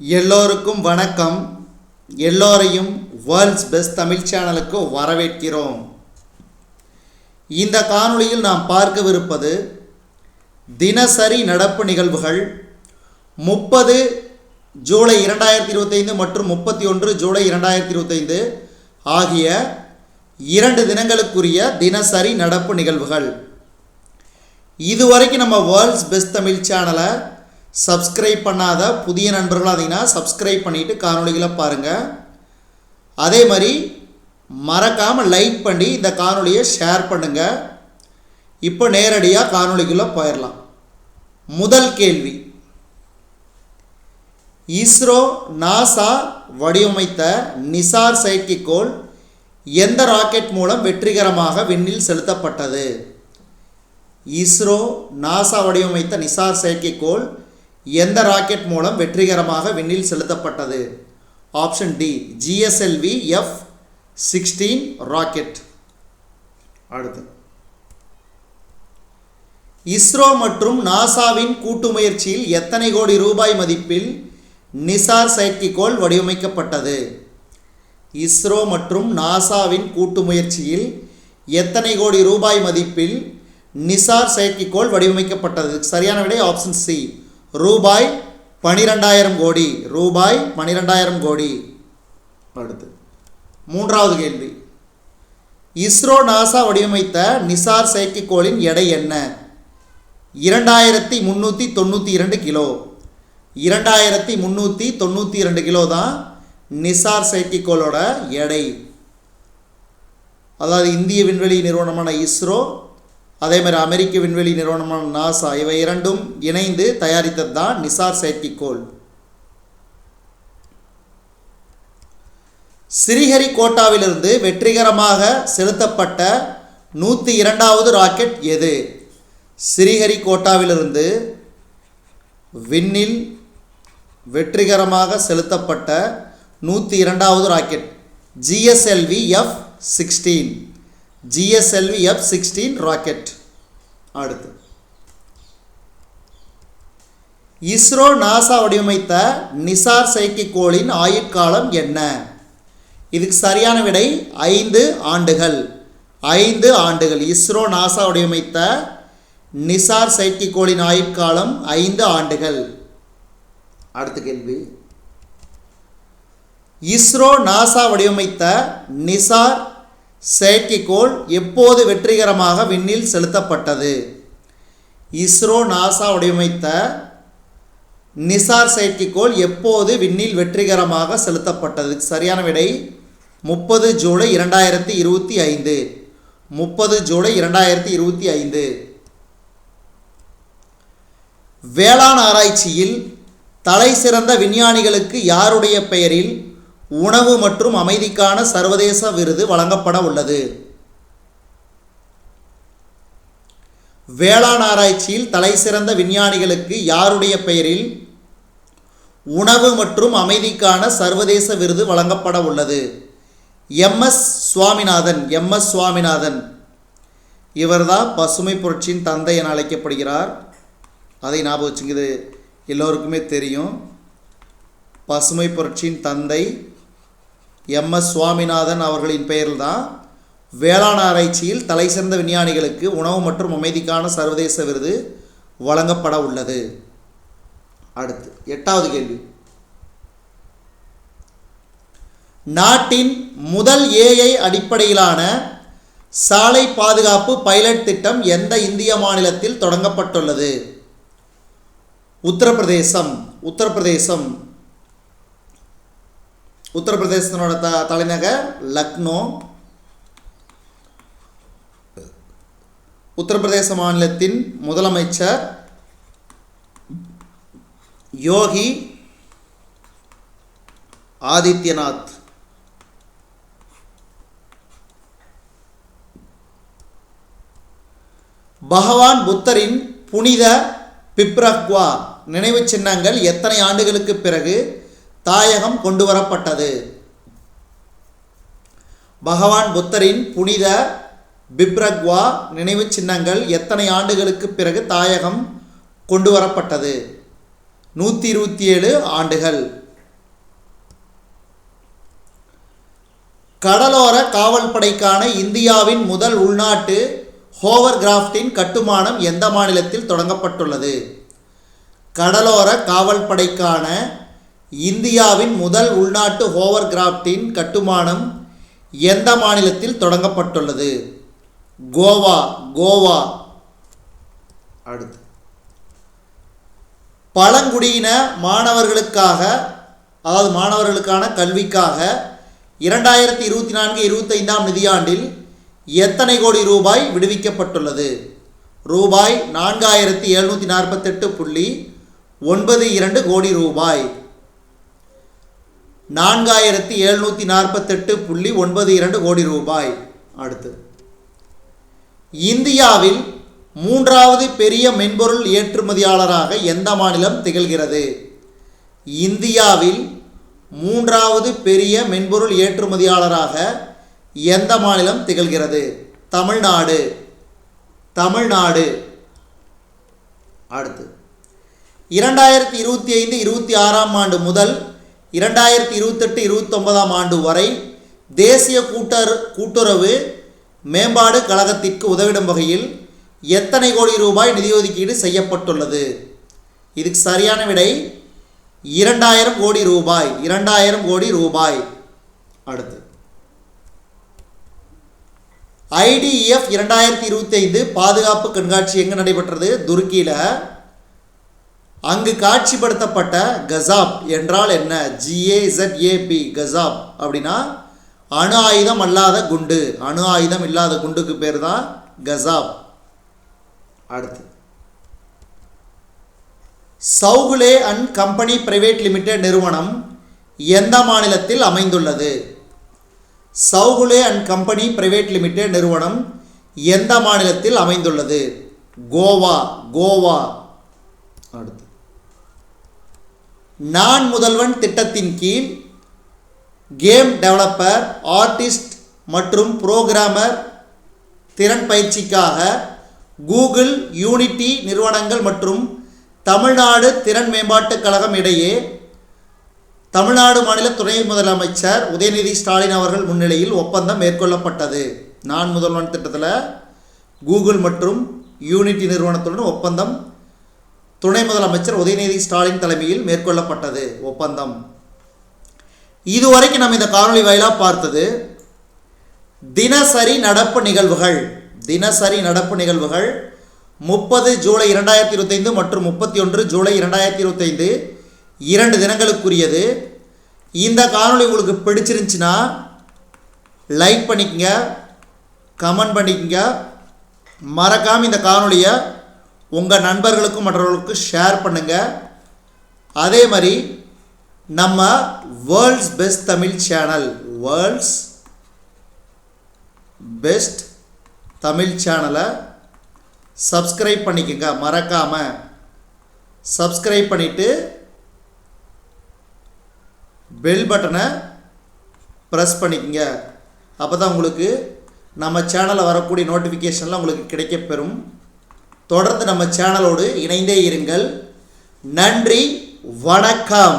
எல்லோருக்கும் வணக்கம். எல்லோரையும் வேர்ல்ட்ஸ் பெஸ்ட் தமிழ் சேனலுக்கு வரவேற்கிறோம். இந்த காணொளியில் நாம் பார்க்கவிருப்பது தினசரி நடப்பு நிகழ்வுகள் 30 ஜூலை 2025 மற்றும் 31 ஜூலை 2025 ஆகிய 2 தினங்களுக்குரிய தினசரி நடப்பு நிகழ்வுகள். இதுவரைக்கும் நம்ம வேர்ல்ட்ஸ் பெஸ்ட் தமிழ் சேனலை சப்ஸ்கிரைப் பண்ணாத புதிய நண்பர்களாக இருந்தீங்கன்னா சப்ஸ்கிரைப் பண்ணிவிட்டு காணொளிகளை பாருங்கள். அதே மாதிரி மறக்காமல் லைக் பண்ணி இந்த காணொளியை ஷேர் பண்ணுங்கள். இப்போ நேரடியாக காணொளிக்குள்ளே போயிடலாம். முதல் கேள்வி, இஸ்ரோ நாசா வடிவமைத்த நிசார் செயற்கைக்கோள் எந்த ராக்கெட் மூலம் வெற்றிகரமாக விண்ணில் செலுத்தப்பட்டது? இஸ்ரோ நாசா வடிவமைத்த நிசார் செயற்கைக்கோள் எந்த ராக்கெட் மூலம் வெற்றிகரமாக விண்ணில் செலுத்தப்பட்டது? Option D, GSLV F-16 rocket. அடுத்து, இஸ்ரோ மற்றும் நாசாவின் கூட்டு முயற்சியில் எத்தனை கோடி ரூபாய் மதிப்பில் நிசார் செயற்கைக்கோள் வடிவமைக்கப்பட்டது? இஸ்ரோ மற்றும் நாசாவின் கூட்டு முயற்சியில் எத்தனை கோடி ரூபாய் மதிப்பில் நிசார் செயற்கைக்கோள் வடிவமைக்கப்பட்டது? சரியான விடை ஆப்ஷன் சி, ரூபாய் 12,000 கோடி. ரூபாய் 12,000 கோடி. அடுத்து, மூன்றாவது கேள்வி, இஸ்ரோ நாசா வடிவமைத்த நிசார் செயற்கைக்கோளின் எடை என்ன? 2392 கிலோ. 2392 கிலோ தான் நிசார் செயற்கைக்கோளோட எடை. அதாவது இந்திய விண்வெளி நிறுவனமான இஸ்ரோ, அதே மாதிரி அமெரிக்க விண்வெளி நிறுவனமான நாசா, இவை இரண்டும் இணைந்து தயாரித்தது தான் நிசார் செயற்கைக்கோள். ஸ்ரீஹரிகோட்டாவிலிருந்து வெற்றிகரமாக செலுத்தப்பட்ட 102வது ராக்கெட் எது? ஸ்ரீஹரிகோட்டாவிலிருந்து விண்ணில் வெற்றிகரமாக செலுத்தப்பட்ட 102வது rocket GSLV F-16. GSLV F-16 rocket. அடுத்து, இஸ்ரோ நாசா வடிவமைத்த நிசார் செயற்கைக்கோளின் ஆயுட்காலம் என்ன? இதுக்கு சரியான விடை 5 ஆண்டுகள். 5 ஆண்டுகள். இஸ்ரோ நாசா வடிவமைத்த நிசார் செயற்கைக்கோளின் ஆயுட்காலம் 5 ஆண்டுகள். அடுத்த கேள்வி, இஸ்ரோ நாசா வடிவமைத்த நிசார் செயற்கைக்கோள் எப்போது வெற்றிகரமாக விண்ணில் செலுத்தப்பட்டது? இஸ்ரோ நாசா வடிவமைத்த நிசார் செயற்கைக்கோள் எப்போது விண்ணில் வெற்றிகரமாக செலுத்தப்பட்டது? சரியான விடை 30 ஜூலை 2025. 30 ஜூலை 2025. வேளாண் ஆராய்ச்சியில் தலை சிறந்த விஞ்ஞானிகளுக்கு யாருடைய பெயரில் உணவு மற்றும் அமைதிக்கான சர்வதேச விருது வழங்கப்பட உள்ளது? வேளாண் ஆராய்ச்சியில் தலை சிறந்த விஞ்ஞானிகளுக்கு யாருடைய பெயரில் உணவு மற்றும் அமைதிக்கான சர்வதேச விருது வழங்கப்பட உள்ளது? MS சுவாமிநாதன். MS சுவாமிநாதன் இவர்தான் பசுமை புரட்சியின் தந்தை என அழைக்கப்படுகிறார். அதை ஞாபகம் வச்சுங்க, இது எல்லோருக்குமே தெரியும். பசுமை புரட்சியின் தந்தை MS சுவாமிநாதன் அவர்களின் பெயரில் தான் வேளாண் ஆராய்ச்சியில் தலை சிறந்த விஞ்ஞானிகளுக்கு உணவு மற்றும் அமைதிக்கான சர்வதேச விருது வழங்கப்பட உள்ளது. அடுத்து, 8வது கேள்வி, நாட்டின் முதல் AI அடிப்படையிலான சாலை பாதுகாப்பு பைலட் திட்டம் எந்த இந்திய மாநிலத்தில் தொடங்கப்பட்டுள்ளது? உத்தரப்பிரதேசம். உத்தரப்பிரதேசம். உத்தரப்பிரதேசத்தினோட தலைநகர் லக்னோ. உத்தரப்பிரதேச மாநிலத்தின் முதலமைச்சர் யோகி ஆதித்யநாத். பகவான் புத்தரின் புனித பிப்ரக்வா நினைவு சின்னங்கள் எத்தனை ஆண்டுகளுக்கு பிறகு தாயகம் கொண்டு வரப்பட்டது? பகவான் புத்தரின் புனித பிப்ரக்வா நினைவு சின்னங்கள் எத்தனை ஆண்டுகளுக்கு பிறகு தாயகம் கொண்டு வரப்பட்டது? 127 ஆண்டுகள். கடலோர காவல் படைக்கான இந்தியாவின் முதல் உள்நாட்டு ஹோவர்கிராஃப்டின் கட்டுமானம் எந்த மாநிலத்தில் தொடங்கப்பட்டுள்ளது? கடலோர காவல் படைக்கான இந்தியாவின் முதல் உள்நாட்டு ஹோவர்கிராஃப்டின் கட்டுமானம் எந்த மாநிலத்தில் தொடங்கப்பட்டுள்ளது? கோவா. கோவா. அடுத்து, பழங்குடியின மாணவர்களுக்காக, அதாவது மாணவர்களுக்கான கல்விக்காக 2024-25 நிதியாண்டில் எத்தனை கோடி ரூபாய் விடுவிக்கப்பட்டுள்ளது? ரூபாய் 4748.92 கோடி ரூபாய். 4748.92 கோடி ரூபாய். அடுத்து, இந்தியாவில் 3வது பெரிய மென்பொருள் ஏற்றுமதியாளராக எந்த மாநிலம் திகழ்கிறது? இந்தியாவில் 3வது பெரிய மென்பொருள் ஏற்றுமதியாளராக எந்த மாநிலம் திகழ்கிறது? தமிழ்நாடு. தமிழ்நாடு. அடுத்து, 2025-26 ஆண்டு முதல் 2028-29 ஆண்டு வரை தேசிய கூட்டுறவு மேம்பாடு கழகத்திற்கு உதவிடும் வகையில் எத்தனை கோடி ரூபாய் நிதி ஒதுக்கீடு செய்யப்பட்டுள்ளது? இதுக்கு சரியான விடை 2000 கோடி ரூபாய். 2000 கோடி ரூபாய். அடுத்து, IDEF 2025 பாதுகாப்பு கண்காட்சி எங்கு நடைபெற்றது? துருக்கியில். அங்கு காட்சிப்படுத்தப்பட்ட கசாப் என்றால் என்ன? GAZAP. கசாப் அப்படின்னா அணு ஆயுதம் அல்லாத குண்டு. அணு ஆயுதம் இல்லாத குண்டுக்கு பேர் தான் கசாப். அடுத்து, சௌகுலே அண்ட் கம்பெனி பிரைவேட் லிமிடெட் நிறுவனம் எந்த மாநிலத்தில் அமைந்துள்ளது? சௌகுலே அண்ட் கம்பெனி பிரைவேட் லிமிடெட் நிறுவனம் எந்த மாநிலத்தில் அமைந்துள்ளது? கோவா. கோவா. அடுத்து, நான் முதல்வன் திட்டத்தின் கீழ் கேம் டெவலப்பர், ஆர்டிஸ்ட் மற்றும் புரோகிராமர் திறன் பயிற்சிக்காக கூகுள், யூனிட்டி நிறுவனங்கள் மற்றும் தமிழ்நாடு திறன் மேம்பாட்டுக் கழகம் இடையே தமிழ்நாடு மாநில துணை முதலமைச்சர் உதயநிதி ஸ்டாலின் அவர்கள் முன்னிலையில் ஒப்பந்தம் மேற்கொள்ளப்பட்டது. நான் முதல்வன் திட்டத்தில் கூகுள் மற்றும் யூனிட்டி நிறுவனத்துடன் ஒப்பந்தம் துணை முதலமைச்சர் உதயநிதி ஸ்டாலின் தலைமையில் மேற்கொள்ளப்பட்டது ஒப்பந்தம். இதுவரைக்கும் நம்ம இந்த காணொளி வாயிலாக பார்த்தது தினசரி நடப்பு நிகழ்வுகள். தினசரி நடப்பு நிகழ்வுகள் 30 ஜூலை 2025 மற்றும் 31 ஜூலை 2025 2 தினங்களுக்குரியது. இந்த காணொளி உங்களுக்கு பிடிச்சிருந்துச்சுன்னா லைக் பண்ணிக்கங்க, கமெண்ட் பண்ணிக்கங்க. மறக்காமல் இந்த காணொளியை உங்கள் நண்பர்களுக்கும் மற்றவர்களுக்கும் ஷேர் பண்ணுங்கள். அதே மாதிரி நம்ம world's best Tamil channel, world's best Tamil சேனலை சப்ஸ்கிரைப் பண்ணிக்கங்க. மறக்காமல் சப்ஸ்கிரைப் பண்ணிவிட்டு பெல் பட்டனை ப்ரெஸ் பண்ணிக்கங்க. அப்போ தான் உங்களுக்கு நம்ம சேனலில் வரக்கூடிய நோட்டிஃபிகேஷன்லாம் உங்களுக்கு கிடைக்கப்பெறும். தொடர்ந்து நம்ம சேனலோடு இணைந்தே இருங்கள். நன்றி, வணக்கம்.